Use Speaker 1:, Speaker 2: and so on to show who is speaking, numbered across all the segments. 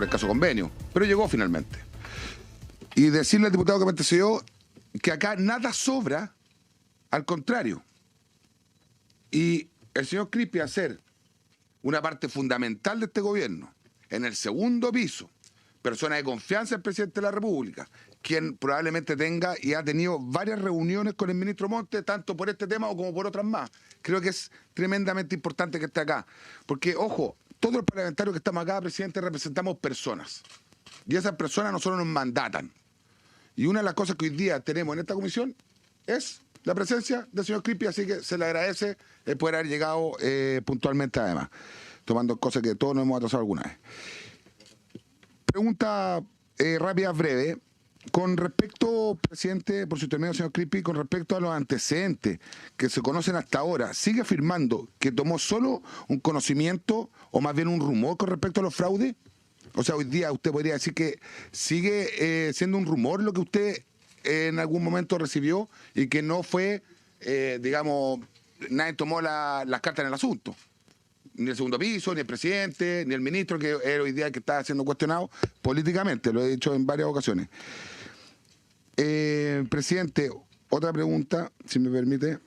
Speaker 1: el caso convenio, pero llegó finalmente. Y decirle al diputado que me antecedió que acá nada sobra, al contrario. Y el señor Crispi, hacer una parte fundamental de este gobierno, en el segundo piso, persona de confianza del presidente de la República, quien probablemente tenga y ha tenido varias reuniones con el ministro Montes, tanto por este tema o como por otras más. Creo que es tremendamente importante que esté acá. Porque, ojo, todos los parlamentarios que estamos acá, presidente, representamos personas. Y esas personas nosotros nos mandatan. Y una de las cosas que hoy día tenemos en esta comisión es la presencia del señor Crispi, así que se le agradece el poder haber llegado puntualmente además, tomando cosas que todos nos hemos atrasado alguna vez. Pregunta rápida, breve. Con respecto, presidente, por su intermedio, señor Crispi, con respecto a los antecedentes que se conocen hasta ahora, ¿sigue afirmando que tomó solo un conocimiento o más bien un rumor con respecto a los fraudes? O sea, hoy día usted podría decir que sigue siendo un rumor lo que usted en algún momento recibió y que no fue, digamos, nadie tomó las cartas en el asunto. Ni el segundo piso, ni el presidente, ni el ministro, que es hoy día el que está siendo cuestionado políticamente, lo he dicho en varias ocasiones. Presidente, otra pregunta, si me permite.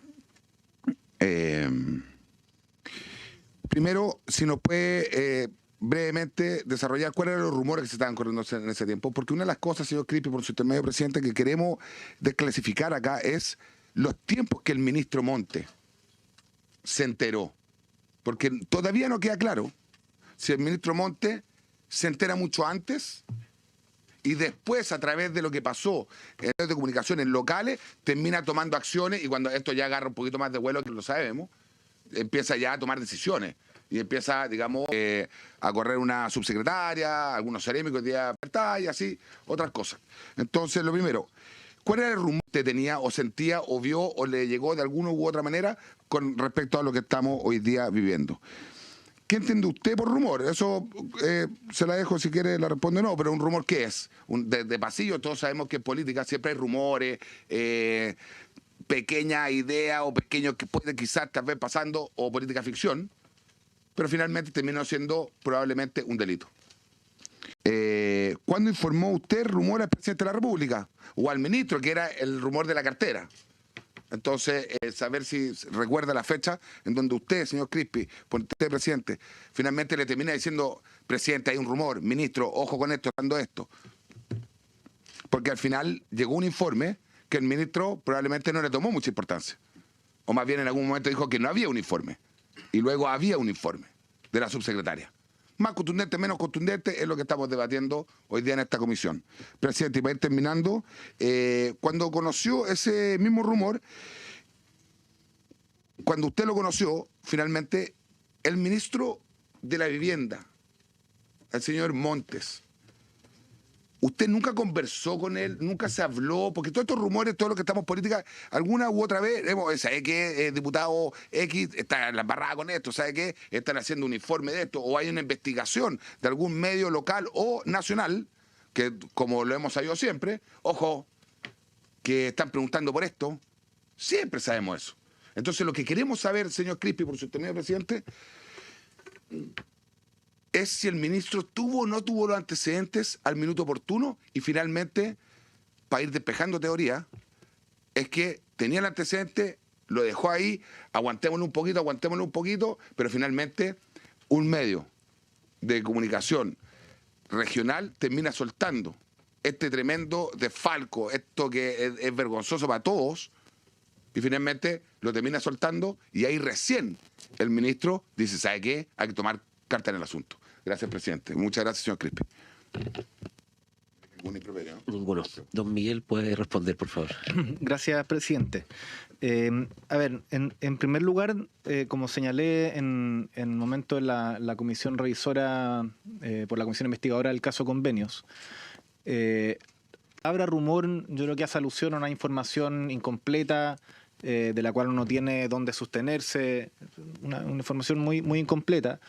Speaker 1: Primero, si nos puede brevemente desarrollar cuáles eran los rumores que se estaban corriendo en ese tiempo, porque una de las cosas, señor Crispi, por su intermedio, presidente, que queremos desclasificar acá es los tiempos que el ministro Montes se enteró. Porque todavía no queda claro si el ministro Montes se entera mucho antes y después, a través de lo que pasó en medios de comunicaciones locales, termina tomando acciones y cuando esto ya agarra un poquito más de vuelo, que lo sabemos, empieza ya a tomar decisiones y empieza, digamos, a correr una subsecretaria, algunos cerémicos de libertad y así, otras cosas. Entonces, lo primero, ¿cuál era el rumor que tenía o sentía o vio o le llegó de alguna u otra manera con respecto a lo que estamos hoy día viviendo? ¿Qué entiende usted por rumor? Eso se la dejo si quiere, la responde o no, pero ¿un rumor qué es? De pasillo, todos sabemos que en política siempre hay rumores, pequeña idea o pequeño que puede quizás tal vez pasando o política ficción, pero finalmente terminó siendo probablemente un delito. ¿Cuándo informó usted rumor al presidente de la República o al ministro, que era el rumor de la cartera? Entonces, saber si recuerda la fecha en donde usted, señor Crispi, por usted, presidente, finalmente le termina diciendo, presidente, hay un rumor, ministro, ojo con esto, dando esto. Porque al final llegó un informe que el ministro probablemente no le tomó mucha importancia. O más bien en algún momento dijo que no había un informe. Y luego había un informe de la subsecretaria. Más contundente, menos contundente, es lo que estamos debatiendo hoy día en esta comisión. Presidente, y para ir terminando, cuando conoció ese mismo rumor, cuando usted lo conoció, finalmente, el ministro de la Vivienda, el señor Montes, ¿usted nunca conversó con él? ¿Nunca se habló? Porque todos estos rumores, todo lo que estamos en política, alguna u otra vez, ¿sabe qué? El diputado X está en la embarrada con esto, ¿sabe qué? Están haciendo un informe de esto, o hay una investigación de algún medio local o nacional, que como lo hemos sabido siempre, ojo, que están preguntando por esto, siempre sabemos eso. Entonces lo que queremos saber, señor Crispi, por su intermedio, presidente, es si el ministro tuvo o no tuvo los antecedentes al minuto oportuno y finalmente, para ir despejando teoría, es que tenía el antecedente, lo dejó ahí, aguantémoslo un poquito, pero finalmente un medio de comunicación regional termina soltando este tremendo desfalco, esto que es vergonzoso para todos, y finalmente lo termina soltando y ahí recién el ministro dice, ¿sabe qué? Hay que tomar carta en el asunto. Gracias, presidente. Muchas gracias, señor Crispi.
Speaker 2: Ninguno. Don Miguel puede responder, por favor.
Speaker 3: Gracias, presidente. A ver, en primer lugar, como señalé en el momento de la comisión revisora, por la comisión investigadora del caso Convenios, habrá rumor, yo creo que hace alusión a una información incompleta, de la cual uno tiene dónde sostenerse, una información muy incompleta,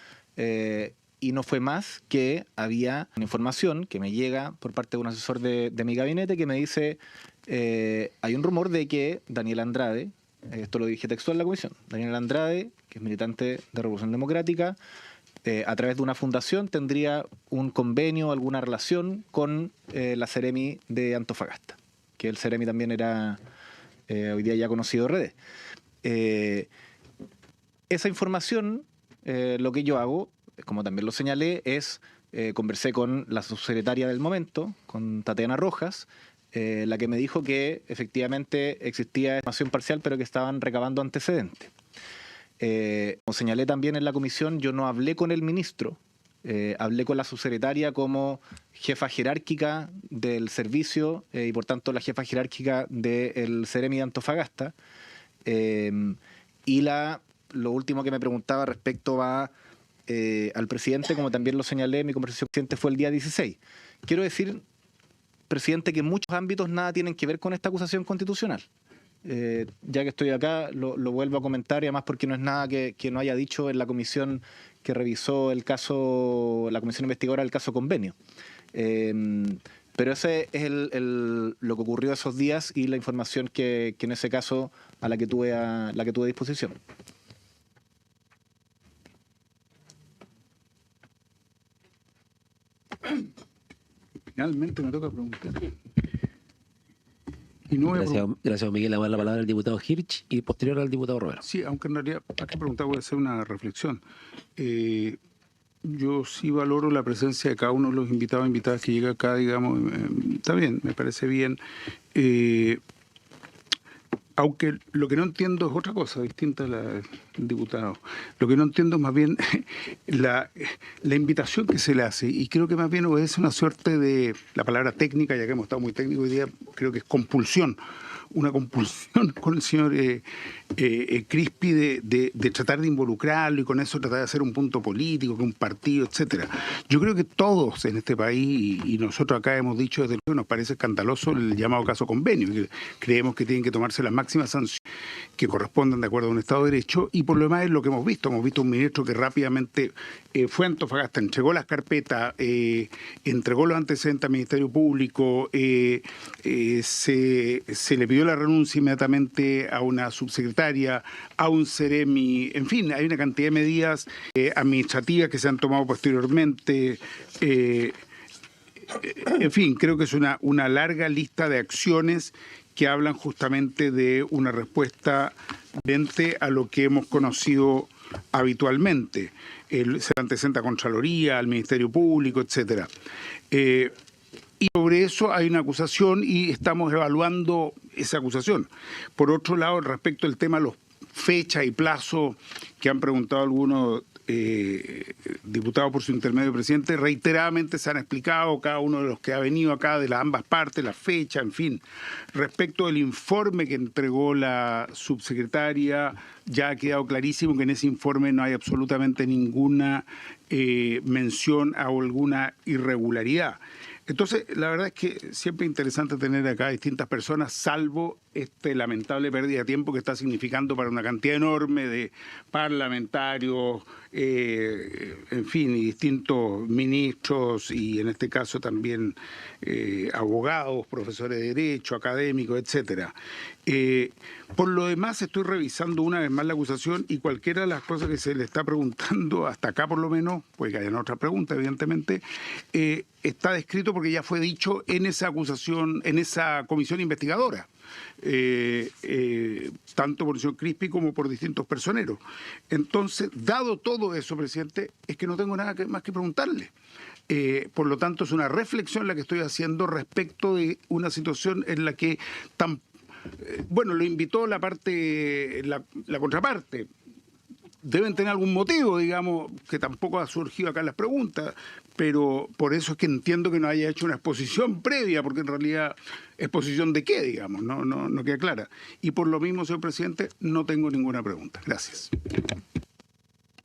Speaker 3: y no fue más que había una información que me llega por parte de un asesor de mi gabinete que me dice, hay un rumor de que Daniel Andrade, esto lo dije textual en la comisión, Daniel Andrade, que es militante de Revolución Democrática, a través de una fundación tendría un convenio, alguna relación con la Ceremi de Antofagasta, que el Ceremi también era hoy día ya conocido RD. Esa información, lo que yo hago, como también lo señalé, es conversé con la subsecretaria del momento, con Tatiana Rojas, la que me dijo que efectivamente existía información parcial, pero que estaban recabando antecedentes. Como señalé también en la comisión, yo no hablé con el ministro, hablé con la subsecretaria como jefa jerárquica del servicio y por tanto la jefa jerárquica del Ceremi de Antofagasta. Y lo último que me preguntaba respecto al presidente, como también lo señalé, mi conversación con el presidente fue el día 16. Quiero decir, presidente, que en muchos ámbitos nada tienen que ver con esta acusación constitucional. Ya que estoy acá, lo vuelvo a comentar, y además porque no es nada que no haya dicho en la comisión que revisó el caso, la comisión investigadora del caso Convenio. Pero ese es lo que ocurrió esos días y la información que en ese caso a la que tuve a disposición.
Speaker 4: Finalmente me toca preguntar. Y no
Speaker 2: Gracias, Miguel. Le voy a dar la palabra al diputado Hirsch y posterior al diputado Romero.
Speaker 4: Sí, aunque en realidad, para que preguntar, voy a hacer una reflexión. Yo sí valoro la presencia de cada uno de los invitados e invitadas que llega acá, digamos, está bien, me parece bien. Aunque lo que no entiendo es otra cosa, distinta a la del diputado. Lo que no entiendo es más bien la invitación que se le hace, y creo que más bien obedece una suerte de, la palabra técnica, ya que hemos estado muy técnicos hoy día, creo que es compulsión. Una compulsión con el señor Crispi de tratar de involucrarlo y con eso tratar de hacer un punto político, que un partido, etcétera. Yo creo que todos en este país, y nosotros acá hemos dicho desde luego, nos parece escandaloso el llamado caso Convenio, que creemos que tienen que tomarse las máximas sanciones que correspondan de acuerdo a un Estado de Derecho, y por lo demás es lo que hemos visto un ministro que rápidamente fue a Antofagasta, entregó las carpetas, entregó los antecedentes al Ministerio Público, se le pidió la renuncia inmediatamente a una subsecretaria, a un Ceremi, en fin, hay una cantidad de medidas administrativas que se han tomado posteriormente. En fin, creo que es una larga lista de acciones que hablan justamente de una respuesta frente a lo que hemos conocido habitualmente. Se antecedenta a Contraloría, al Ministerio Público, etcétera. Y sobre eso hay una acusación y estamos evaluando esa acusación. Por otro lado, respecto al tema de los fechas y plazos que han preguntado algunos diputados por su intermedio, presidente, reiteradamente se han explicado cada uno de los que ha venido acá de las ambas partes, la fecha, en fin. Respecto del informe que entregó la subsecretaria, ya ha quedado clarísimo que en ese informe no hay absolutamente ninguna mención a alguna irregularidad. Entonces, la verdad es que siempre es interesante tener acá distintas personas, salvo lamentable pérdida de tiempo que está significando para una cantidad enorme de parlamentarios, en fin, y distintos ministros, y en este caso también abogados, profesores de Derecho, académicos, etcétera. Por lo demás, estoy revisando una vez más la acusación, y cualquiera de las cosas que se le está preguntando, hasta acá por lo menos, puede que haya otra pregunta, evidentemente, está descrito porque ya fue dicho en esa acusación, en esa comisión investigadora. Tanto por el señor Crispi como por distintos personeros. Entonces, dado todo eso, presidente, es que no tengo nada más que preguntarle. Por lo tanto, es una reflexión la que estoy haciendo respecto de una situación en la que bueno, lo invitó la contraparte. Deben tener algún motivo, digamos, que tampoco ha surgido acá en las preguntas, pero por eso es que entiendo que no haya hecho una exposición previa, porque en realidad, ¿exposición de qué, digamos? No queda clara. Y por lo mismo, señor presidente, no tengo ninguna pregunta. Gracias.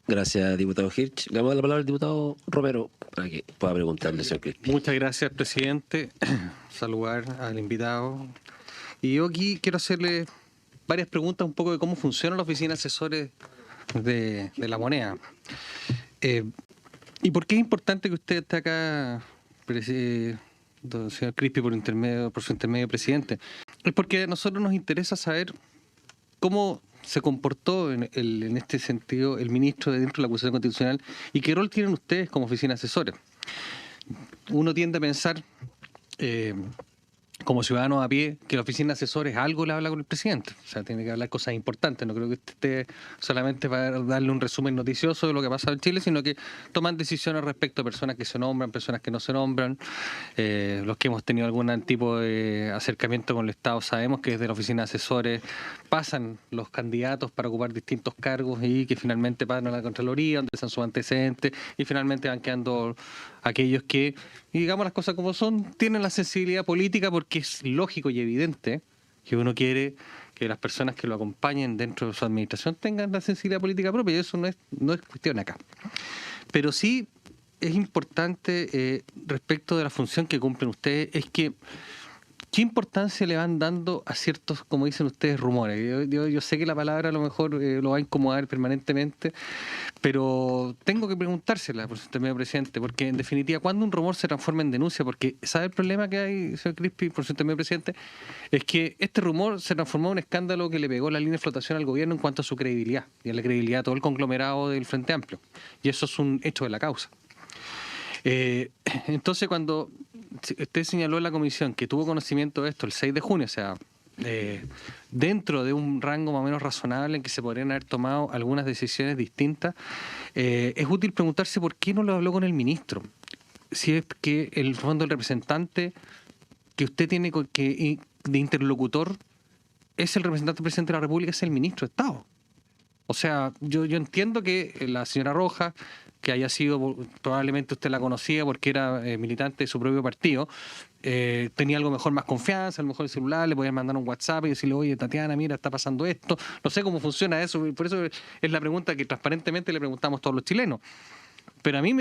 Speaker 2: Gracias, diputado Hirsch. Le vamos a dar la palabra al diputado Romero para que pueda preguntarle, señor Crispi.
Speaker 5: Muchas gracias, presidente. Saludar al invitado. Y yo aquí quiero hacerle varias preguntas un poco de cómo funciona la oficina de asesores de la moneda. ¿Y por qué es importante que usted esté acá, señor Crispi, por su intermedio, presidente? Es porque a nosotros nos interesa saber cómo se comportó en este sentido el ministro dentro de la acusación constitucional y qué rol tienen ustedes como oficina asesora? Uno tiende a pensar, como ciudadano a pie, que la oficina de asesores algo le habla con el presidente. O sea, tiene que hablar cosas importantes. No creo que esté solamente para darle un resumen noticioso de lo que ha pasado en Chile, sino que toman decisiones respecto a personas que se nombran, personas que no se nombran. Los que hemos tenido algún tipo de acercamiento con el Estado sabemos que desde la oficina de asesores pasan los candidatos para ocupar distintos cargos y que finalmente pasan a la Contraloría, donde están sus antecedentes, y finalmente van quedando aquellos que, y digamos las cosas como son, tienen la sensibilidad política, porque es lógico y evidente que uno quiere que las personas que lo acompañen dentro de su administración tengan la sensibilidad política propia, y eso no es cuestión acá. Pero sí es importante, respecto de la función que cumplen ustedes, es que ¿qué importancia le van dando a ciertos, como dicen ustedes, rumores? Yo sé que la palabra a lo mejor lo va a incomodar permanentemente, pero tengo que preguntársela, por su presidente, porque en definitiva, ¿cuándo un rumor se transforma en denuncia? Porque ¿sabe el problema que hay, señor Crispi, por su presidente? Es que este rumor se transformó en un escándalo que le pegó la línea de flotación al gobierno en cuanto a su credibilidad, y a la credibilidad de todo el conglomerado del Frente Amplio. Y eso es un hecho de la causa. Entonces, cuando usted señaló en la comisión que tuvo conocimiento de esto el 6 de junio, o sea, dentro de un rango más o menos razonable en que se podrían haber tomado algunas decisiones distintas, es útil preguntarse por qué no lo habló con el ministro. Si es que el fondo del representante que usted tiene de interlocutor es el representante del presidente de la República, es el ministro de Estado. O sea, yo entiendo que la señora Rojas, que haya sido, probablemente usted la conocía porque era militante de su propio partido, tenía algo mejor, más confianza, a lo mejor el celular, le podían mandar un WhatsApp y decirle, oye, Tatiana, mira, está pasando esto. No sé cómo funciona eso, por eso es la pregunta que transparentemente le preguntamos a todos los chilenos. Pero a mí,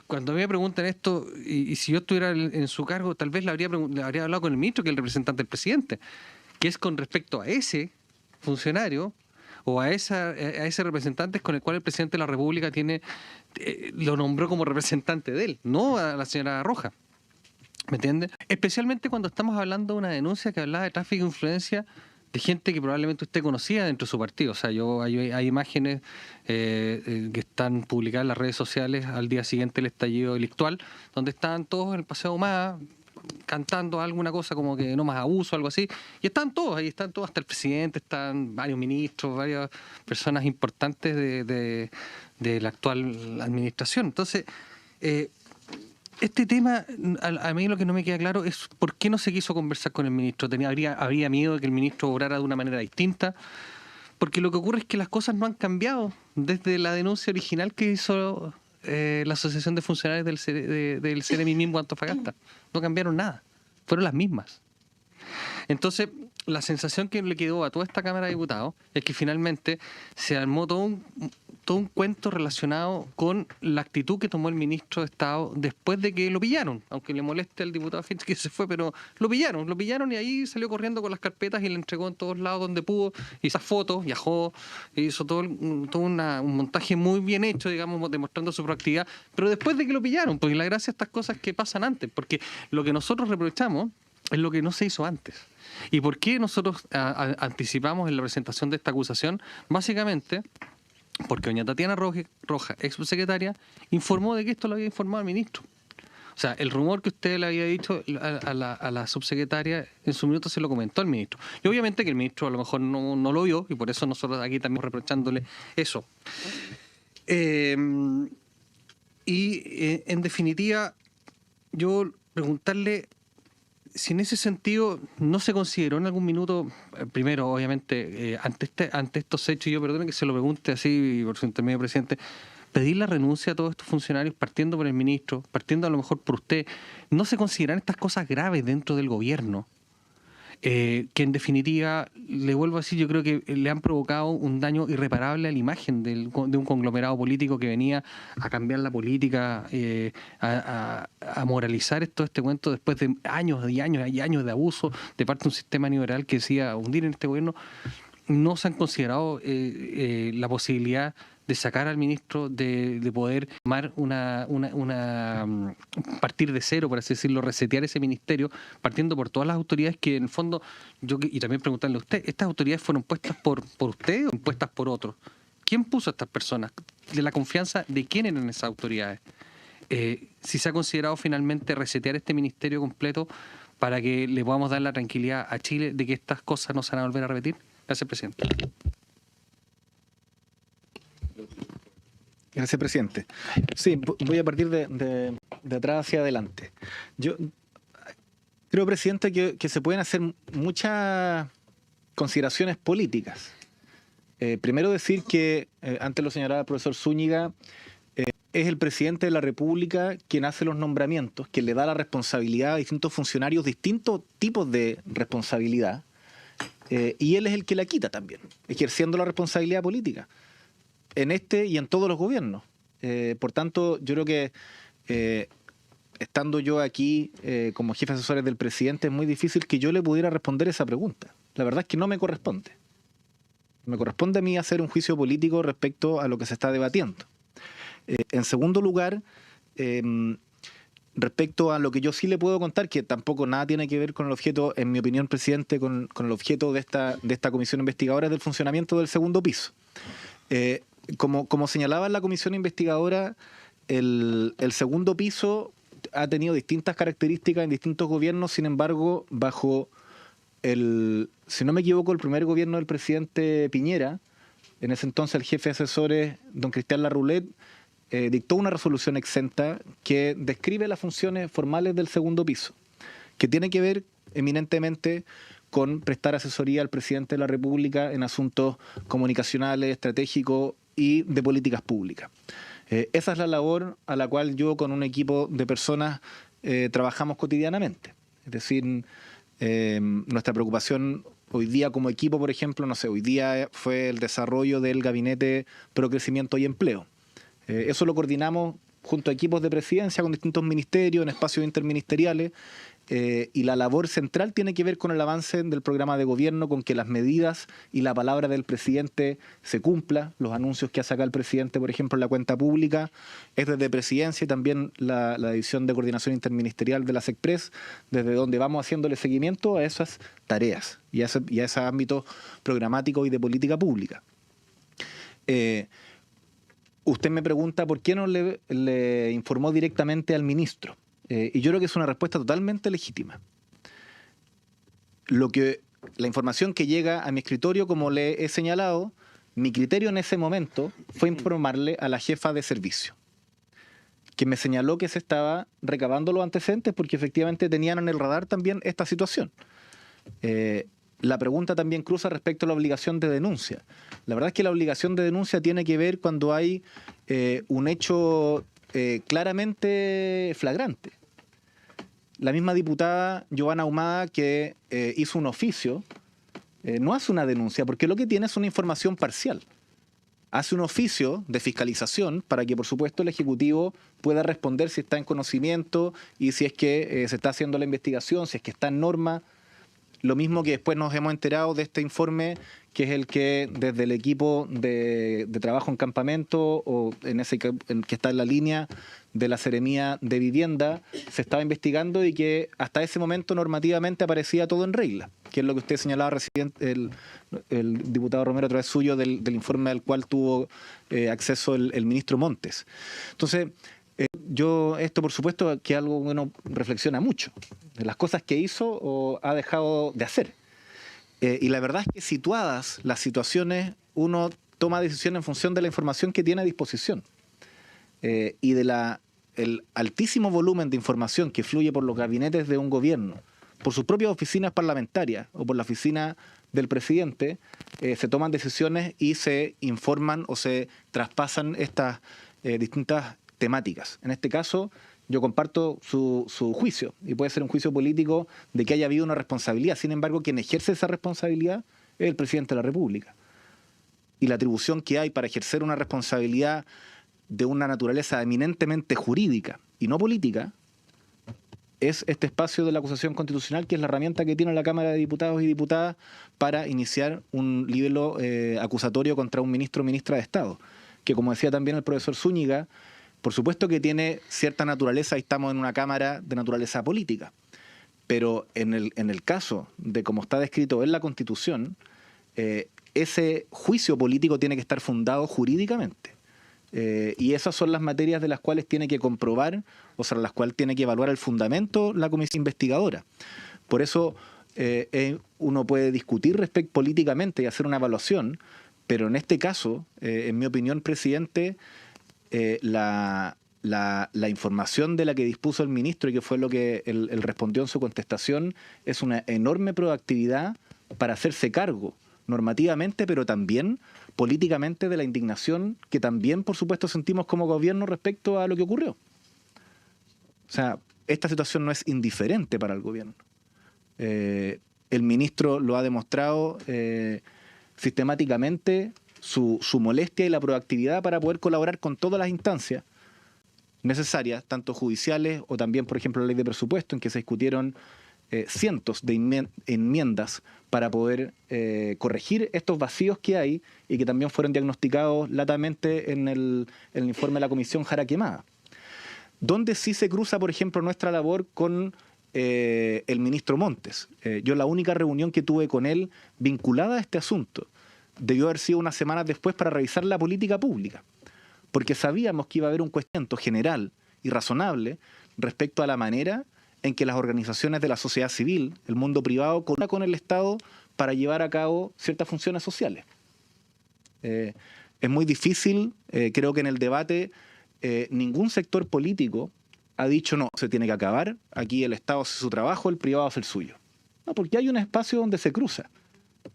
Speaker 5: cuando a mí me preguntan esto, y si yo estuviera en su cargo, tal vez le habría hablado con el ministro, que es el representante del presidente, que es con respecto a ese funcionario o a ese representante con el cual el presidente de la República lo nombró como representante de él, no a la señora Roja. ¿Me entiende? Especialmente cuando estamos hablando de una denuncia que hablaba de tráfico de influencia de gente que probablemente usted conocía dentro de su partido. O sea, hay imágenes que están publicadas en las redes sociales al día siguiente del estallido delictual, donde estaban todos en el Paseo Humada cantando alguna cosa como que no más abuso, algo así, y están todos, ahí están todos, hasta el presidente, están varios ministros, varias personas importantes de la actual administración. Entonces, este tema, a mí lo que no me queda claro es por qué no se quiso conversar con el ministro. Habría miedo de que el ministro obrara de una manera distinta, porque lo que ocurre es que las cosas no han cambiado desde la denuncia original que hizo la Asociación de Funcionarios del CEREMI mismo Antofagasta. No cambiaron nada, fueron las mismas. Entonces, la sensación que le quedó a toda esta Cámara de Diputados es que finalmente se armó todo un cuento relacionado con la actitud que tomó el ministro de Estado después de que lo pillaron, aunque le moleste al diputado Finch que se fue, pero lo pillaron y ahí salió corriendo con las carpetas y le entregó en todos lados donde pudo, hizo fotos, viajó, hizo todo un montaje muy bien hecho, digamos, demostrando su proactividad, pero después de que lo pillaron, porque la gracia de estas cosas que pasan antes, porque lo que nosotros reprochamos es lo que no se hizo antes. ¿Y por qué nosotros anticipamos en la presentación de esta acusación? Básicamente porque doña Tatiana Roja, ex subsecretaria, informó de que esto lo había informado al ministro. O sea, el rumor que usted le había dicho a la subsecretaria, en su minuto se lo comentó al ministro. Y obviamente que el ministro a lo mejor no lo vio, y por eso nosotros aquí también reprochándole eso. En definitiva, yo preguntarle si en ese sentido no se consideró en algún minuto, primero, obviamente, ante estos hechos, y yo perdone que se lo pregunte así por su intermedio, presidente, pedir la renuncia a todos estos funcionarios, partiendo por el ministro, partiendo a lo mejor por usted, ¿no se consideran estas cosas graves dentro del gobierno? Que en definitiva, le vuelvo a decir, yo creo que le han provocado un daño irreparable a la imagen de un conglomerado político que venía a cambiar la política, a moralizar todo este cuento después de años y años y años de abuso de parte de un sistema neoliberal que decía hundir en este gobierno. No se han considerado la posibilidad de sacar al ministro, de poder tomar partir de cero, por así decirlo, resetear ese ministerio, partiendo por todas las autoridades que en el fondo, y también preguntarle a usted, ¿estas autoridades fueron puestas por usted o puestas por otros? ¿Quién puso a estas personas? ¿De la confianza de quién eran esas autoridades? Si se ha considerado finalmente resetear este ministerio completo para que le podamos dar la tranquilidad a Chile de que estas cosas no se van a volver a repetir. Gracias, presidente.
Speaker 3: Gracias, presidente. Sí, voy a partir de atrás hacia adelante. Yo creo, presidente, que se pueden hacer muchas consideraciones políticas. Primero decir que, antes lo señalaba el profesor Zúñiga, es el presidente de la República quien hace los nombramientos, quien le da la responsabilidad a distintos funcionarios, distintos tipos de responsabilidad, y él es el que la quita también, ejerciendo la responsabilidad política, en este y en todos los gobiernos. Por tanto, yo creo que estando yo aquí como jefe de asesores del presidente, es muy difícil que yo le pudiera responder esa pregunta. La verdad es que no me corresponde. Me corresponde a mí hacer un juicio político respecto a lo que se está debatiendo. En segundo lugar, respecto a lo que yo sí le puedo contar, que tampoco nada tiene que ver con el objeto, en mi opinión, presidente, con el objeto de esta comisión investigadora, es del funcionamiento del segundo piso. Como señalaba en la comisión investigadora, el segundo piso ha tenido distintas características en distintos gobiernos, sin embargo, bajo si no me equivoco, el primer gobierno del presidente Piñera, en ese entonces el jefe de asesores, don Cristian Larroulet, dictó una resolución exenta que describe las funciones formales del segundo piso, que tiene que ver eminentemente con prestar asesoría al presidente de la República en asuntos comunicacionales, estratégicos y de políticas públicas. Esa es la labor a la cual yo con un equipo de personas trabajamos cotidianamente. Es decir, nuestra preocupación hoy día como equipo, por ejemplo, hoy día fue el desarrollo del Gabinete Pro Crecimiento y Empleo. Eso lo coordinamos junto a equipos de presidencia con distintos ministerios, en espacios interministeriales, y la labor central tiene que ver con el avance del programa de gobierno, con que las medidas y la palabra del presidente se cumpla, los anuncios que ha sacado el presidente, por ejemplo, en la cuenta pública, es desde presidencia y también la División de Coordinación Interministerial de la SECPRES, desde donde vamos haciéndole seguimiento a esas tareas y a ese ámbito programático y de política pública. Usted me pregunta por qué no le informó directamente al ministro. Y yo creo que es una respuesta totalmente legítima. La información que llega a mi escritorio, como le he señalado, mi criterio en ese momento fue informarle a la jefa de servicio, que me señaló que se estaba recabando los antecedentes porque efectivamente tenían en el radar también esta situación. La pregunta también cruza respecto a la obligación de denuncia. La verdad es que la obligación de denuncia tiene que ver cuando hay un hecho claramente flagrante. La misma diputada Giovanna Ahumada, que hizo un oficio, no hace una denuncia, porque lo que tiene es una información parcial. Hace un oficio de fiscalización para que, por supuesto, el Ejecutivo pueda responder si está en conocimiento y si es que se está haciendo la investigación, si es que está en norma. Lo mismo que después nos hemos enterado de este informe, que es el que desde el equipo de trabajo en campamento, o que está en la línea de la Seremía de Vivienda, se estaba investigando y que hasta ese momento normativamente aparecía todo en regla, que es lo que usted señalaba recién, el diputado Romero a través suyo del informe al cual tuvo acceso el ministro Montes. Entonces, esto por supuesto que es algo que uno reflexiona mucho, de las cosas que hizo o ha dejado de hacer. Y la verdad es que situadas las situaciones, uno toma decisiones en función de la información que tiene a disposición. Y el altísimo volumen de información que fluye por los gabinetes de un gobierno, por sus propias oficinas parlamentarias o por la oficina del presidente, se toman decisiones y se informan o se traspasan estas distintas temáticas. En este caso, yo comparto su juicio, y puede ser un juicio político de que haya habido una responsabilidad. Sin embargo, quien ejerce esa responsabilidad es el presidente de la República. Y la atribución que hay para ejercer una responsabilidad de una naturaleza eminentemente jurídica y no política es este espacio de la acusación constitucional, que es la herramienta que tiene la Cámara de Diputados y Diputadas para iniciar un libelo acusatorio contra un ministro o ministra de Estado. que, como decía también el profesor Zúñiga, por supuesto que tiene cierta naturaleza, y estamos en una Cámara de naturaleza política, pero en el caso de como está descrito en la Constitución, ese juicio político tiene que estar fundado jurídicamente. Y esas son las materias de las cuales tiene que comprobar, o sea, las cuales tiene que evaluar el fundamento la comisión investigadora. Por eso uno puede discutir políticamente y hacer una evaluación, pero en este caso, en mi opinión, presidente, la información de la que dispuso el ministro y que fue lo que él respondió en su contestación es una enorme proactividad para hacerse cargo normativamente, pero también políticamente, de la indignación que también, por supuesto, sentimos como gobierno respecto a lo que ocurrió. O sea, esta situación no es indiferente para el gobierno. El ministro lo ha demostrado sistemáticamente, su molestia y la proactividad para poder colaborar con todas las instancias necesarias, tanto judiciales o también, por ejemplo, la ley de presupuesto, en que se discutieron cientos de enmiendas para poder corregir estos vacíos que hay y que también fueron diagnosticados latamente en el informe de la Comisión Jara Quemada. Donde sí se cruza, por ejemplo, nuestra labor con el ministro Montes. Yo la única reunión que tuve con él vinculada a este asunto debió haber sido unas semanas después para revisar la política pública, porque sabíamos que iba a haber un cuestionamiento general y razonable respecto a la manera en que las organizaciones de la sociedad civil, el mundo privado, colaboran con el Estado para llevar a cabo ciertas funciones sociales. Es muy difícil, creo que en el debate ningún sector político ha dicho no, se tiene que acabar, aquí el Estado hace su trabajo, el privado hace el suyo. No, porque hay un espacio donde se cruza.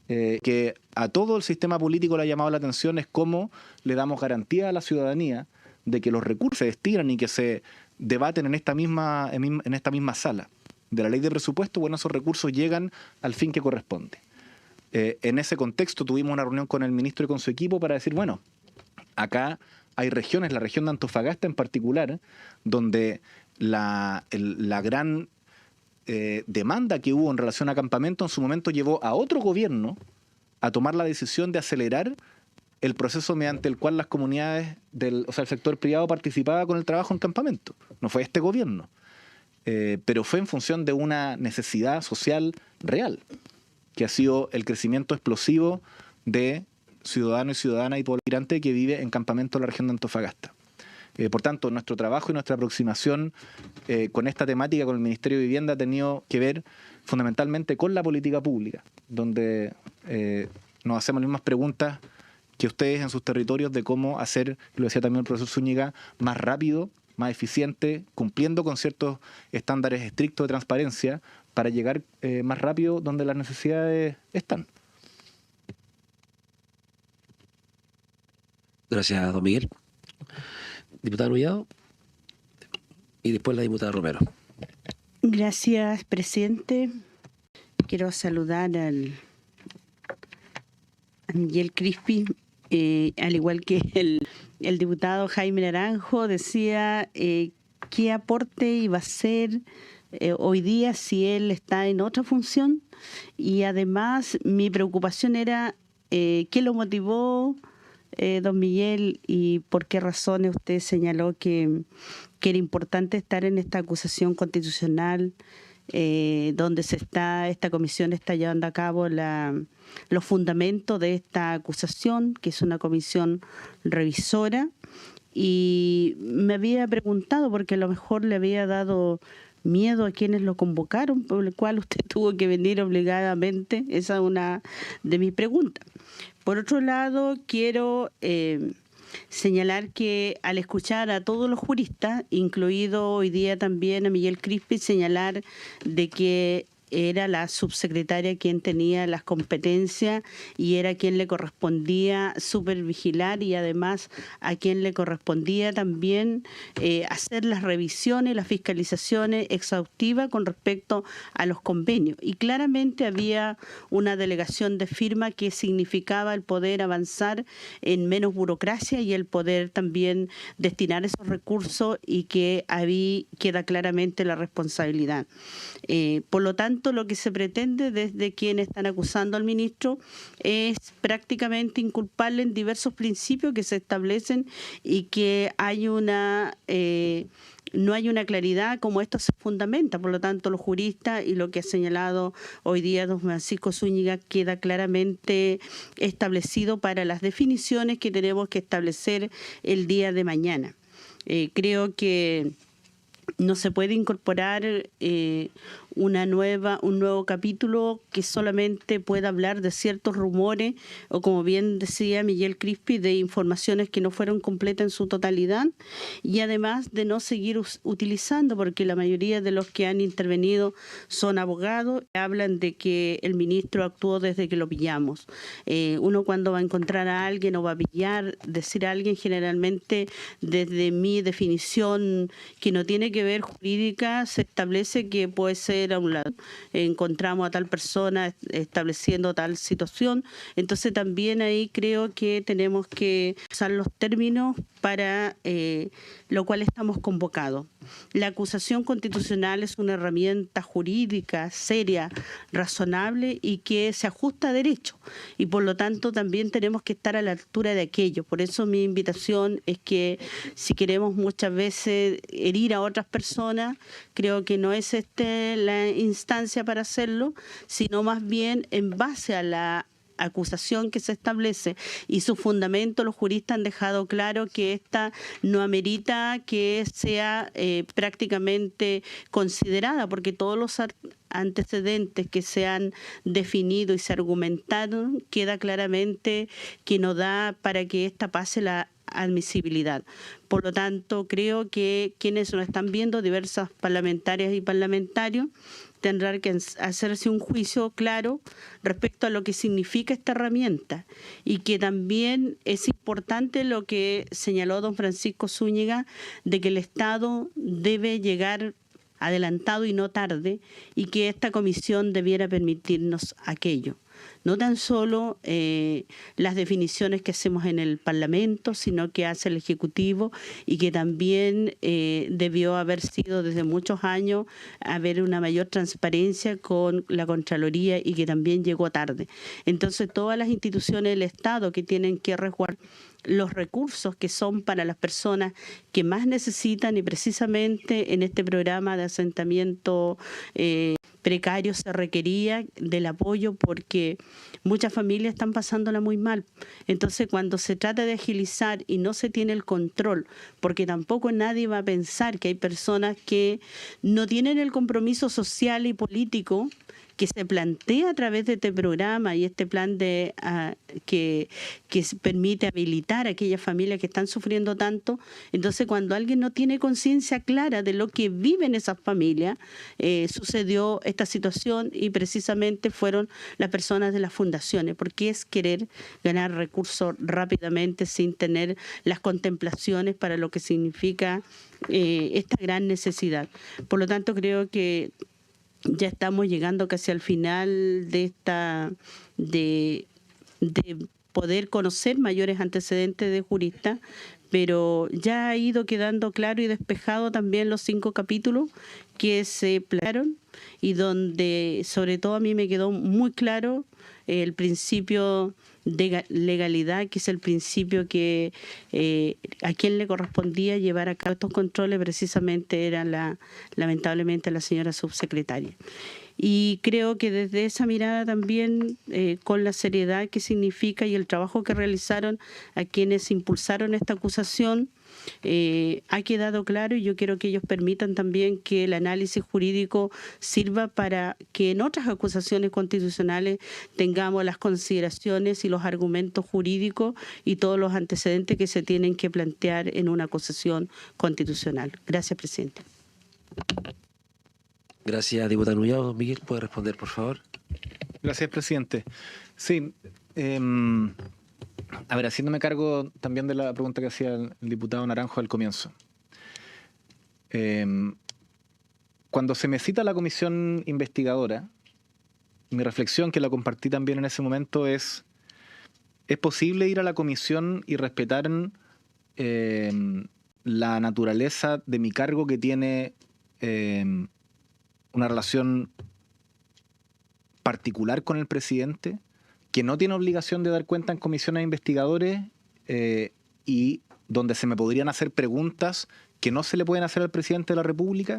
Speaker 3: Que a todo el sistema político le ha llamado la atención es cómo le damos garantía a la ciudadanía de que los recursos se destinan y que se debaten en esta misma sala de la ley de presupuesto, bueno, esos recursos llegan al fin que corresponde. En ese contexto tuvimos una reunión con el ministro y con su equipo para decir, bueno, acá hay regiones, la región de Antofagasta en particular, donde la gran demanda que hubo en relación a campamento en su momento llevó a otro gobierno a tomar la decisión de acelerar el proceso mediante el cual las comunidades, el sector privado participaba con el trabajo en campamento. No fue este gobierno, pero fue en función de una necesidad social real, que ha sido el crecimiento explosivo de ciudadanos y ciudadanas y pueblo migrante que vive en campamento en la región de Antofagasta. Por tanto, nuestro trabajo y nuestra aproximación con esta temática, con el Ministerio de Vivienda, ha tenido que ver fundamentalmente con la política pública, donde nos hacemos las mismas preguntas que ustedes en sus territorios de cómo hacer, lo decía también el profesor Zúñiga, más rápido, más eficiente, cumpliendo con ciertos estándares estrictos de transparencia para llegar más rápido donde las necesidades están.
Speaker 2: Gracias, don Miguel. Diputada Nullado y después la diputada Romero.
Speaker 6: Gracias, presidente. Quiero saludar a Miguel Crispi, al igual que el diputado Jaime Naranjo, decía qué aporte iba a hacer hoy día si él está en otra función, y además mi preocupación era qué lo motivó, don Miguel, y por qué razones usted señaló que era importante estar en esta acusación constitucional donde esta comisión está llevando a cabo los fundamentos de esta acusación, que es una comisión revisora. Y me había preguntado, porque a lo mejor le había dado miedo a quienes lo convocaron, por el cual usted tuvo que venir obligadamente. Esa es una de mis preguntas. Por otro lado, quiero señalar que al escuchar a todos los juristas, incluido hoy día también a Miguel Crispi, señalar de que era la subsecretaria quien tenía las competencias y era quien le correspondía supervigilar, y además a quien le correspondía también hacer las revisiones, las fiscalizaciones exhaustivas con respecto a los convenios. Y claramente había una delegación de firma que significaba el poder avanzar en menos burocracia y el poder también destinar esos recursos, y que ahí queda claramente la responsabilidad. Por lo tanto, tanto, lo que se pretende desde quienes están acusando al ministro es prácticamente inculparle en diversos principios que se establecen y que hay no hay una claridad cómo esto se fundamenta. Por lo tanto, los juristas y lo que ha señalado hoy día don Francisco Zúñiga queda claramente establecido para las definiciones que tenemos que establecer el día de mañana. Creo que no se puede incorporar un nuevo capítulo que solamente pueda hablar de ciertos rumores o, como bien decía Miguel Crispi, de informaciones que no fueron completas en su totalidad, y además de no seguir utilizando, porque la mayoría de los que han intervenido son abogados, hablan de que el ministro actuó desde que lo pillamos. Uno, cuando va a encontrar a alguien o va a pillar, decir a alguien, generalmente desde mi definición que no tiene que ver jurídica, se establece que puede ser a un lado. Encontramos a tal persona estableciendo tal situación. Entonces también ahí creo que tenemos que usar los términos para lo cual estamos convocados. La acusación constitucional es una herramienta jurídica seria, razonable y que se ajusta a derecho. Y por lo tanto también tenemos que estar a la altura de aquello. Por eso mi invitación es que si queremos muchas veces herir a otras personas, creo que no es la instancia para hacerlo, sino más bien en base a la acusación que se establece y su fundamento, los juristas han dejado claro que esta no amerita que sea prácticamente considerada, porque todos los antecedentes que se han definido y se argumentaron, queda claramente que no da para que esta pase la admisibilidad. Por lo tanto, creo que quienes nos están viendo, diversas parlamentarias y parlamentarios, tendrán que hacerse un juicio claro respecto a lo que significa esta herramienta, y que también es importante lo que señaló don Francisco Zúñiga, de que el Estado debe llegar adelantado y no tarde, y que esta comisión debiera permitirnos aquello. No tan solo las definiciones que hacemos en el Parlamento, sino que hace el Ejecutivo, y que también debió haber sido desde muchos años haber una mayor transparencia con la Contraloría, y que también llegó tarde. Entonces, todas las instituciones del Estado que tienen que resguardar los recursos que son para las personas que más necesitan, y precisamente en este programa de asentamiento precario se requería del apoyo, porque muchas familias están pasándola muy mal. Entonces, cuando se trata de agilizar y no se tiene el control, porque tampoco nadie va a pensar que hay personas que no tienen el compromiso social y político que se plantea a través de este programa y este plan que permite habilitar a aquellas familias que están sufriendo tanto. Entonces, cuando alguien no tiene conciencia clara de lo que viven esas familias, sucedió esta situación, y precisamente fueron las personas de las fundaciones, porque es querer ganar recursos rápidamente sin tener las contemplaciones para lo que significa esta gran necesidad. Por lo tanto, creo que ya estamos llegando casi al final de poder conocer mayores antecedentes de juristas, pero ya ha ido quedando claro y despejado también los 5 capítulos que se plantearon, y donde sobre todo a mí me quedó muy claro el principio de legalidad, que es el principio que a quien le correspondía llevar a cabo estos controles precisamente era lamentablemente la señora subsecretaria. Y creo que desde esa mirada también, con la seriedad que significa y el trabajo que realizaron a quienes impulsaron esta acusación, ha quedado claro, y yo quiero que ellos permitan también que el análisis jurídico sirva para que en otras acusaciones constitucionales tengamos las consideraciones y los argumentos jurídicos y todos los antecedentes que se tienen que plantear en una acusación constitucional. Gracias, presidente.
Speaker 2: Gracias, diputado Nullado. Miguel, ¿puede responder, por favor?
Speaker 3: Gracias, presidente. Sí, a ver, haciéndome cargo también de la pregunta que hacía el diputado Naranjo al comienzo. Cuando se me cita la comisión investigadora, mi reflexión, que la compartí también en ese momento, ¿es posible ir a la comisión y respetar la naturaleza de mi cargo, que tiene una relación particular con el presidente, que no tiene obligación de dar cuenta en comisiones de investigadores y donde se me podrían hacer preguntas que no se le pueden hacer al presidente de la República.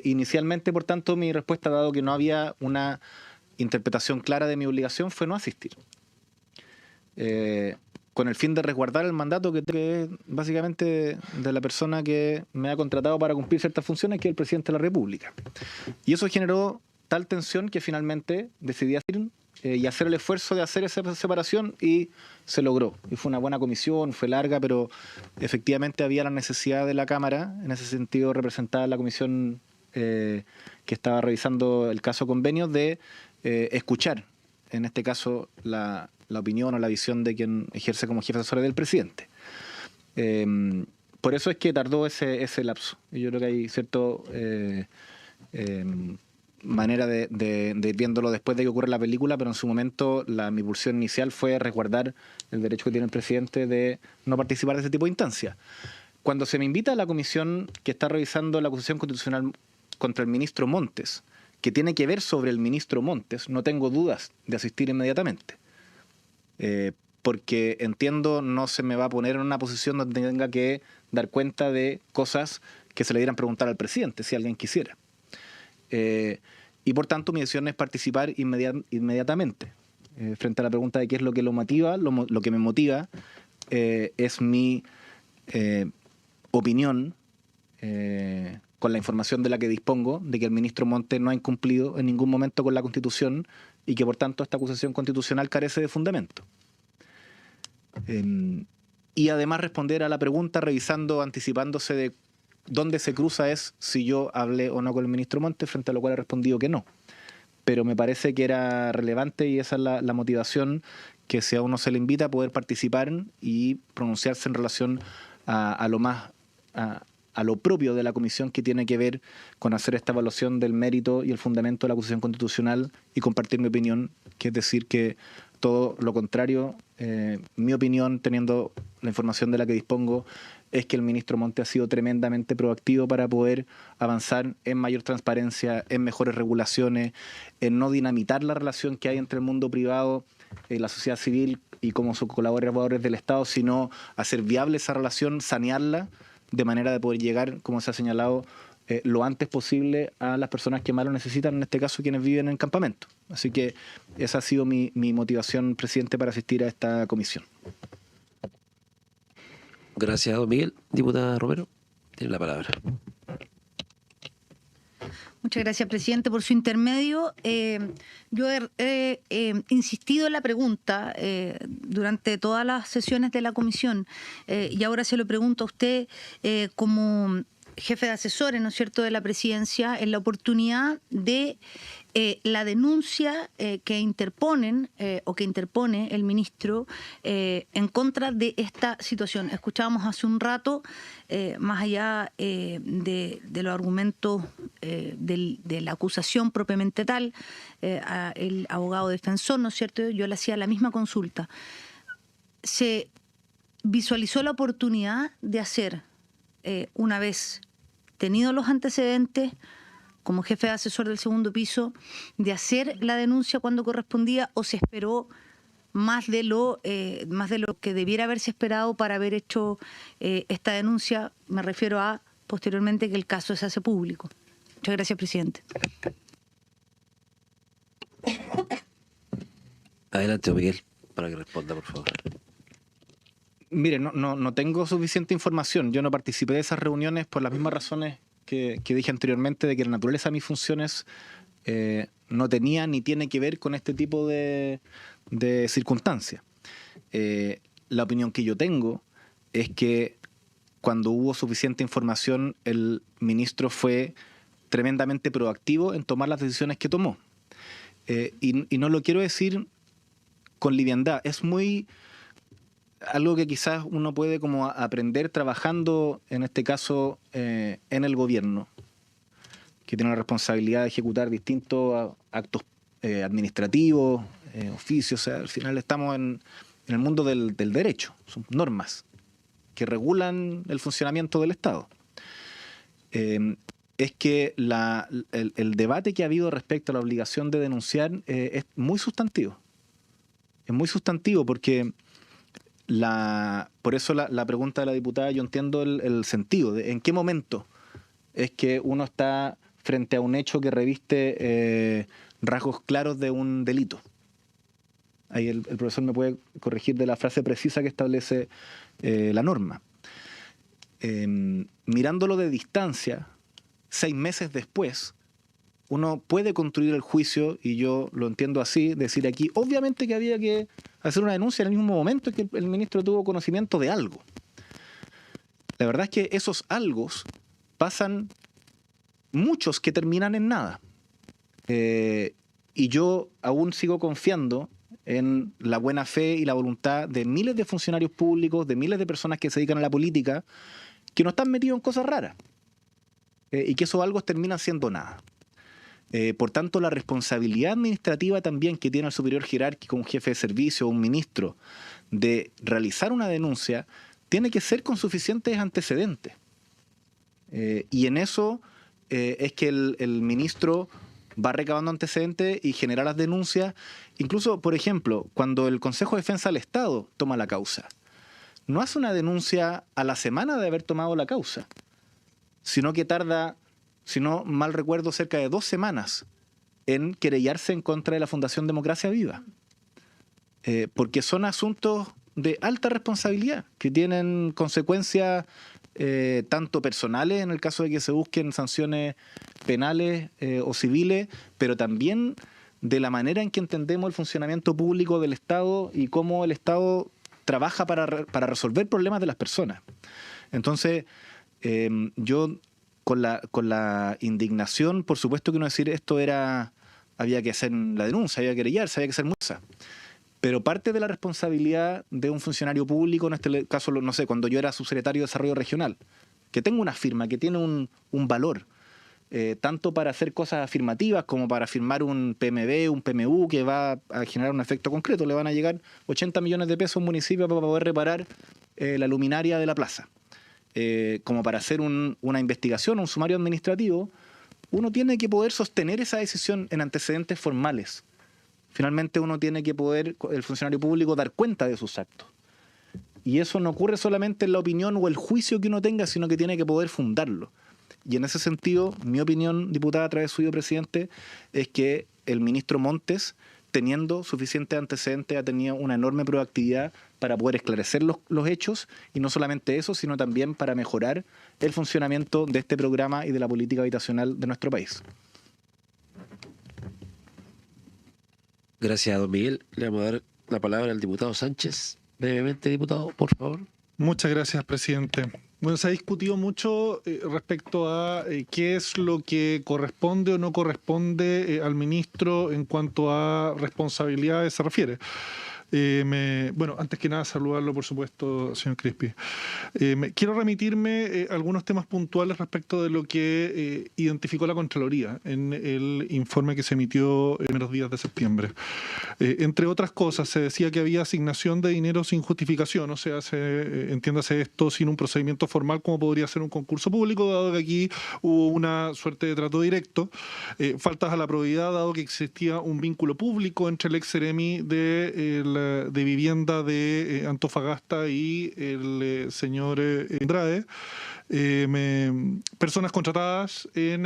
Speaker 3: Inicialmente, por tanto, mi respuesta, dado que no había una interpretación clara de mi obligación, fue no asistir. Con el fin de resguardar el mandato que es básicamente de la persona que me ha contratado para cumplir ciertas funciones, que es el presidente de la República. Y eso generó tal tensión que finalmente decidí ir y hacer el esfuerzo de hacer esa separación, y se logró. Y fue una buena comisión, fue larga, pero efectivamente había la necesidad de la Cámara, en ese sentido representada en la comisión que estaba revisando el caso convenio, de escuchar, en este caso, la opinión o la visión de quien ejerce como jefe asesor del presidente. Por eso es que tardó ese lapso. Y yo creo que hay cierto manera de ir viéndolo después de que ocurre la película, pero en su momento mi pulsión inicial fue resguardar el derecho que tiene el presidente de no participar de ese tipo de instancias. Cuando se me invita a la comisión que está revisando la acusación constitucional contra el ministro Montes, que tiene que ver sobre el ministro Montes, no tengo dudas de asistir inmediatamente. Porque entiendo no se me va a poner en una posición donde tenga que dar cuenta de cosas que se le dieran preguntar al presidente, si alguien quisiera. Y por tanto mi decisión es participar inmediatamente. Frente a la pregunta de qué es lo que lo motiva, lo que me motiva es mi opinión, con la información de la que dispongo, de que el ministro Montes no ha incumplido en ningún momento con la Constitución y que por tanto esta acusación constitucional carece de fundamento. Y además responder a la pregunta revisando, anticipándose de dónde se cruza es si yo hablé o no con el ministro Montes, frente a lo cual he respondido que no. Pero me parece que era relevante, y esa es la motivación, que si a uno se le invita a poder participar y pronunciarse en relación a lo propio de la comisión, que tiene que ver con hacer esta evaluación del mérito y el fundamento de la acusación constitucional y compartir mi opinión, que es decir que todo lo contrario, mi opinión, teniendo la información de la que dispongo, es que el ministro Montes ha sido tremendamente proactivo para poder avanzar en mayor transparencia, en mejores regulaciones, en no dinamitar la relación que hay entre el mundo privado, la sociedad civil y como sus colaboradores del Estado, sino hacer viable esa relación, sanearla, de manera de poder llegar, como se ha señalado, lo antes posible a las personas que más lo necesitan, en este caso quienes viven en campamento. Así que esa ha sido mi motivación, presidente, para asistir a esta comisión.
Speaker 2: Gracias, don Miguel. Diputada Romero, tiene la palabra.
Speaker 7: Muchas gracias, presidente, por su intermedio. Yo he insistido en la pregunta durante todas las sesiones de la comisión, y ahora se lo pregunto a usted como jefe de asesores, ¿no es cierto?, de la presidencia, en la oportunidad de la denuncia que interponen o que interpone el ministro en contra de esta situación. Escuchábamos hace un rato, más allá de los argumentos de la acusación propiamente tal, el abogado defensor, ¿no es cierto?, yo le hacía la misma consulta. Se visualizó la oportunidad de hacer, una vez tenidos los antecedentes, como jefe de asesor del segundo piso, de hacer la denuncia cuando correspondía, o se esperó más de lo que debiera haberse esperado para haber hecho esta denuncia? Me refiero a posteriormente que el caso se hace público. Muchas gracias, presidente.
Speaker 2: Adelante, don Miguel, para que responda, por favor.
Speaker 3: Mire, no tengo suficiente información. Yo no participé de esas reuniones por las mismas razones que dije anteriormente, de que la naturaleza de mis funciones no tenía ni tiene que ver con este tipo de circunstancias. La opinión que yo tengo es que cuando hubo suficiente información, el ministro fue tremendamente proactivo en tomar las decisiones que tomó. Y no lo quiero decir con liviandad. Es algo que quizás uno puede como aprender trabajando, en este caso, en el gobierno, que tiene la responsabilidad de ejecutar distintos actos administrativos, oficios. O sea, al final estamos en el mundo del derecho. Son normas que regulan el funcionamiento del Estado. es que el debate que ha habido respecto a la obligación de denunciar es muy sustantivo. Es muy sustantivo porque por eso la pregunta de la diputada, yo entiendo el sentido de en qué momento es que uno está frente a un hecho que reviste rasgos claros de un delito. Ahí el profesor me puede corregir de la frase precisa que establece la norma. Mirándolo de distancia, 6 meses después, uno puede construir el juicio, y yo lo entiendo así, decir aquí, obviamente que había que hacer una denuncia en el mismo momento que el ministro tuvo conocimiento de algo. La verdad es que esos algos pasan muchos que terminan en nada. Y yo aún sigo confiando en la buena fe y la voluntad de miles de funcionarios públicos, de miles de personas que se dedican a la política, que no están metidos en cosas raras. Y que esos algos terminan siendo nada. Por tanto, la responsabilidad administrativa también que tiene el superior jerárquico, un jefe de servicio o un ministro, de realizar una denuncia, tiene que ser con suficientes antecedentes. Y en eso es que el ministro va recabando antecedentes y genera las denuncias. Incluso, por ejemplo, cuando el Consejo de Defensa del Estado toma la causa, no hace una denuncia a la semana de haber tomado la causa, sino que tarda, si no mal recuerdo, cerca de 2 semanas en querellarse en contra de la Fundación Democracia Viva. Porque son asuntos de alta responsabilidad, que tienen consecuencias tanto personales, en el caso de que se busquen sanciones penales o civiles, pero también de la manera en que entendemos el funcionamiento público del Estado y cómo el Estado trabaja para resolver problemas de las personas. Entonces, yo con la indignación, por supuesto que uno decir esto había que hacer la denuncia, había que querellarse, había que hacer mucha. Pero parte de la responsabilidad de un funcionario público, en este caso, no sé, cuando yo era subsecretario de Desarrollo Regional, que tengo una firma, que tiene un valor, tanto para hacer cosas afirmativas como para firmar un PMB, un PMU que va a generar un efecto concreto. Le van a llegar 80 millones de pesos a un municipio para poder reparar la luminaria de la plaza. Como para hacer una investigación, un sumario administrativo, uno tiene que poder sostener esa decisión en antecedentes formales. Finalmente uno tiene que poder, el funcionario público, dar cuenta de sus actos. Y eso no ocurre solamente en la opinión o el juicio que uno tenga, sino que tiene que poder fundarlo. Y en ese sentido, mi opinión, diputada, a través suyo, presidente, es que el ministro Montes, teniendo suficientes antecedentes, ha tenido una enorme proactividad para poder esclarecer los hechos, y no solamente eso, sino también para mejorar el funcionamiento de este programa y de la política habitacional de nuestro país.
Speaker 2: Gracias, don Miguel. Le vamos a dar la palabra al diputado Sánchez. Brevemente, diputado, por favor.
Speaker 8: Muchas gracias, presidente. Bueno, se ha discutido mucho respecto a qué es lo que corresponde o no corresponde al ministro en cuanto a responsabilidades se refiere. Bueno, antes que nada saludarlo, por supuesto, señor Crispi. Quiero remitirme a algunos temas puntuales respecto de lo que identificó la Contraloría en el informe que se emitió en los días de septiembre. Entre otras cosas, se decía que había asignación de dinero sin justificación, o sea, entiéndase esto sin un procedimiento formal como podría ser un concurso público, dado que aquí hubo una suerte de trato directo, faltas a la probidad, dado que existía un vínculo público entre el ex Seremi de vivienda de Antofagasta y el señor Andrade, personas contratadas en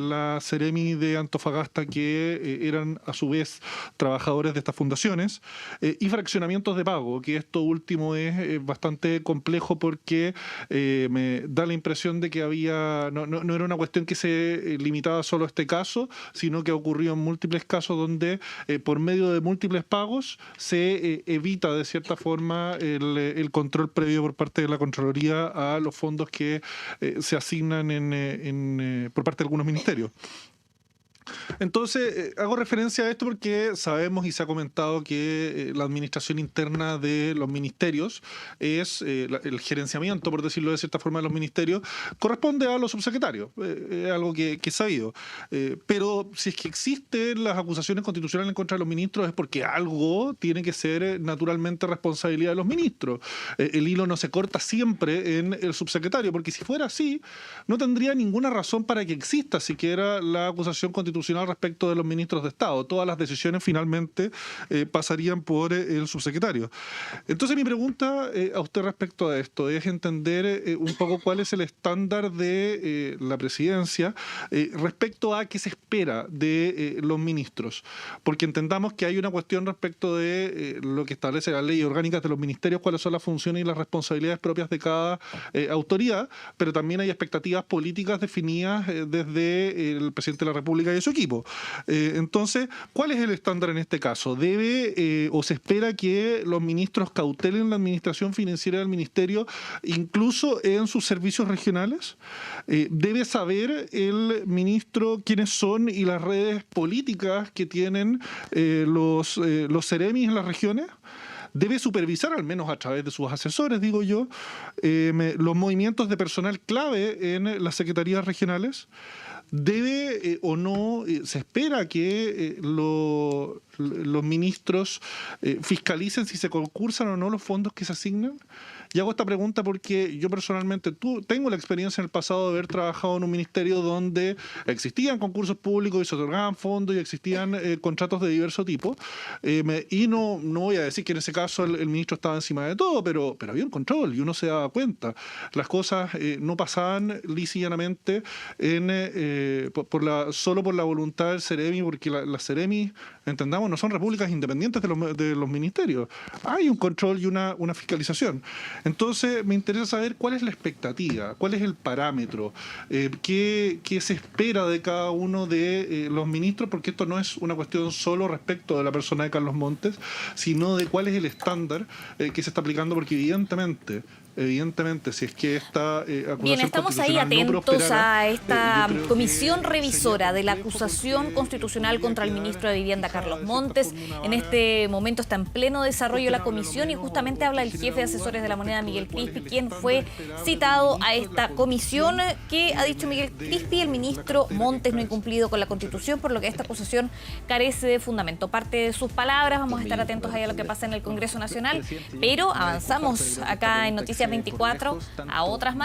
Speaker 8: la Seremi de Antofagasta que eran a su vez trabajadores de estas fundaciones, y fraccionamientos de pago, que esto último es bastante complejo porque me da la impresión de que no era una cuestión que se limitaba solo a este caso, sino que ocurrió en múltiples casos donde por medio de múltiples pagos se evita de cierta forma el control previo por parte de la Contraloría a los fondos que se asignan por parte de algunos ministerios. Entonces, hago referencia a esto porque sabemos y se ha comentado que la administración interna de los ministerios es el gerenciamiento, por decirlo de cierta forma, de los ministerios, corresponde a los subsecretarios. Es algo que es sabido. Pero si es que existen las acusaciones constitucionales en contra de los ministros es porque algo tiene que ser naturalmente responsabilidad de los ministros. El hilo no se corta siempre en el subsecretario, porque si fuera así, no tendría ninguna razón para que exista siquiera la acusación constitucional respecto de los ministros de Estado. Todas las decisiones finalmente pasarían por el subsecretario. Entonces mi pregunta a usted respecto a esto es entender un poco cuál es el estándar de la presidencia respecto a qué se espera de los ministros. Porque entendamos que hay una cuestión respecto de lo que establece la ley orgánica de los ministerios, cuáles son las funciones y las responsabilidades propias de cada autoridad, pero también hay expectativas políticas definidas desde el presidente de la República y su equipo. Entonces, ¿cuál es el estándar en este caso? ¿Debe o se espera que los ministros cautelen la administración financiera del ministerio, incluso en sus servicios regionales? ¿Debe saber el ministro quiénes son y las redes políticas que tienen los seremis en las regiones? Debe supervisar, al menos a través de sus asesores, digo yo, los movimientos de personal clave en las secretarías regionales. ¿Debe o no, se espera que los ministros fiscalicen si se concursan o no los fondos que se asignan? Y hago esta pregunta porque yo personalmente tengo la experiencia en el pasado de haber trabajado en un ministerio donde existían concursos públicos y se otorgaban fondos y existían contratos de diverso tipo. Y no voy a decir que en ese caso el ministro estaba encima de todo, pero había un control y uno se daba cuenta. Las cosas no pasaban lisa y llanamente solo por la voluntad del Ceremi, porque las Ceremis, entendamos, no son repúblicas independientes de los ministerios. Hay un control y una fiscalización. Entonces, me interesa saber cuál es la expectativa, cuál es el parámetro, qué se espera de cada uno de los ministros, porque esto no es una cuestión solo respecto de la persona de Carlos Montes, sino de cuál es el estándar que se está aplicando, porque evidentemente, si es que esta acusación
Speaker 9: Bien, estamos ahí atentos a esta comisión revisora de la acusación constitucional contra el ministro de Vivienda, Carlos Montes. En este momento está en pleno desarrollo la comisión y justamente habla el jefe de asesores de la moneda, Miguel Crispi, quien fue citado a esta comisión. Que ha dicho Miguel Crispi: el ministro Montes no ha incumplido con la Constitución, por lo que esta acusación carece de fundamento. Parte de sus palabras, vamos a estar atentos ahí a lo que pasa en el Congreso Nacional, pero avanzamos acá en Noticias 24 a otras materias.